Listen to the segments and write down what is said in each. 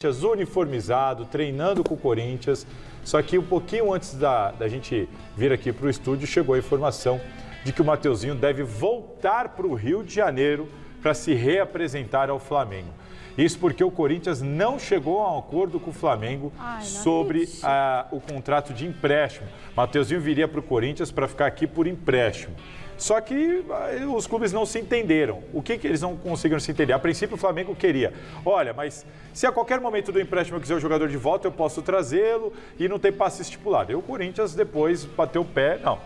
uniformizado, treinando com o Corinthians. Só que um pouquinho antes da gente vir aqui para o estúdio, chegou a informação de que o Mateuzinho deve voltar para o Rio de Janeiro para se reapresentar ao Flamengo. Isso porque o Corinthians não chegou a um acordo com o Flamengo sobre o contrato de empréstimo. Mateuzinho viria para o Corinthians para ficar aqui por empréstimo. Só que os clubes não se entenderam. O que eles não conseguiram se entender? A princípio, o Flamengo queria. Olha, mas se a qualquer momento do empréstimo eu quiser o jogador de volta, eu posso trazê-lo e não tem passe estipulado. E o Corinthians depois bateu o pé. Não,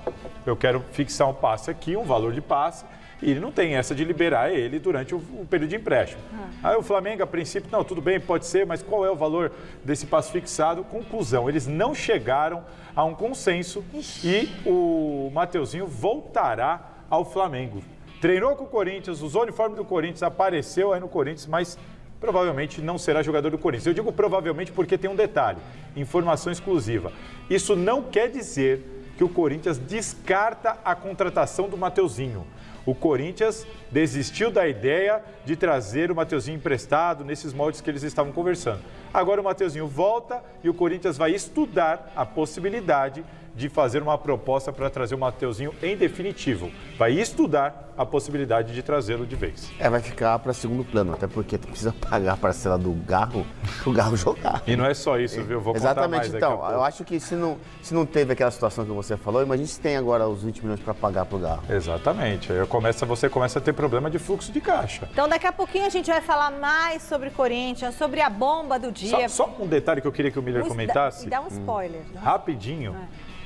eu quero fixar um passe aqui, um valor de passe. E ele não tem essa de liberar ele durante o período de empréstimo. Aí o Flamengo, a princípio, não, tudo bem, pode ser, mas qual é o valor desse passe fixado? Conclusão, eles não chegaram a um consenso e o Mateuzinho voltará ao Flamengo. Treinou com o Corinthians, usou o uniforme do Corinthians, apareceu aí no Corinthians, mas provavelmente não será jogador do Corinthians. Eu digo provavelmente porque tem um detalhe, informação exclusiva. Isso não quer dizer que o Corinthians descarta a contratação do Mateuzinho. O Corinthians desistiu da ideia de trazer o Mateuzinho emprestado nesses moldes que eles estavam conversando. Agora o Mateuzinho volta e o Corinthians vai estudar a possibilidade de fazer uma proposta para trazer o Mateuzinho em definitivo. Vai estudar a possibilidade de trazê-lo de vez. Vai ficar para segundo plano, até porque tu precisa pagar a parcela do Garro para o Garro jogar. E não é só isso, viu? Vou contar Exatamente, mais daqui a então, pouco. eu acho que se não teve aquela situação que você falou, imagina se tem agora os 20 milhões para pagar para o Garro. Exatamente, aí você começa a ter problema de fluxo de caixa. Então daqui a pouquinho a gente vai falar mais sobre Corinthians, sobre a bomba do dia. Só um detalhe que eu queria que o Miller comentasse. Dá um spoiler. Rapidinho.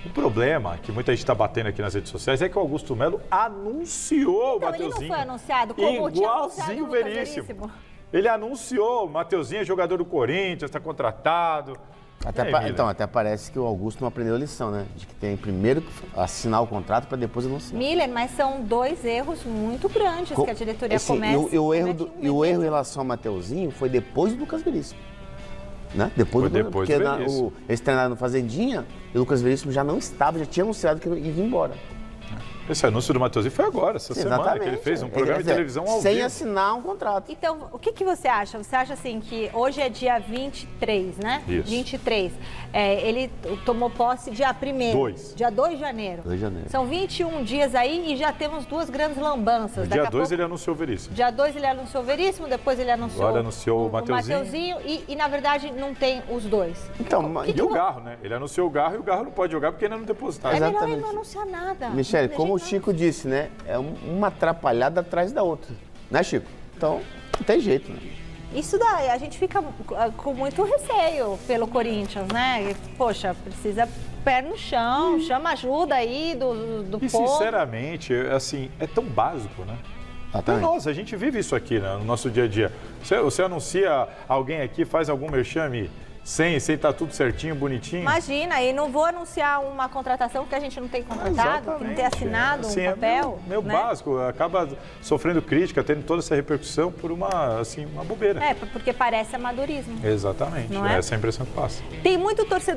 O problema que muita gente está batendo aqui nas redes sociais é que o Augusto Melo anunciou o Mateuzinho. Ele não foi anunciado como igualzinho o Veríssimo. Ele anunciou, o Mateuzinho é jogador do Corinthians, está contratado. Até parece que o Augusto não aprendeu a lição, né? De que tem primeiro que assinar o contrato para depois anunciar. Miller, mas são dois erros muito grandes que a diretoria comete. E o erro em relação ao Mateuzinho foi depois do Lucas Veríssimo. Né? Depois do Veríssimo. Eles treinaram no Fazendinha e o Lucas Veríssimo já não estava, já tinha anunciado que ia ir embora. Esse anúncio do Mateuzinho foi agora, essa semana, que ele fez um programa de televisão ao vivo. Sem assinar um contrato. Então, o que você acha? Você acha assim que hoje é dia 23, né? Isso. 23. Ele tomou posse dia 1º. Dia 2 de janeiro. 2 de janeiro. São 21 dias aí e já temos duas grandes lambanças. Dia 2 ele anunciou o Veríssimo. Dia 2 ele anunciou o Veríssimo, depois ele anunciou, agora anunciou o Mateuzinho e, na verdade, não tem os dois. Então, e o Garro, né? Ele anunciou o Garro e o Garro não pode jogar porque ainda não depositaram. É melhor ele não anunciar nada. Michele, como o Chico disse, né? É uma atrapalhada atrás da outra. Né, Chico? Então, não tem jeito, né? Isso daí, a gente fica com muito receio pelo Corinthians, né? Poxa, precisa pé no chão, chama ajuda aí do povo. E, sinceramente, assim, é tão básico, né? Nossa, a gente vive isso aqui, né, no nosso dia a dia. Você anuncia alguém aqui, faz algum merchame sem estar tudo certinho, bonitinho. Imagina, e não vou anunciar uma contratação que a gente não tem contratado, que não tem assinado um papel. É meio básico, acaba sofrendo crítica, tendo toda essa repercussão por uma bobeira. Porque parece amadorismo. Exatamente, essa é a impressão que passa. Tem muito torcedor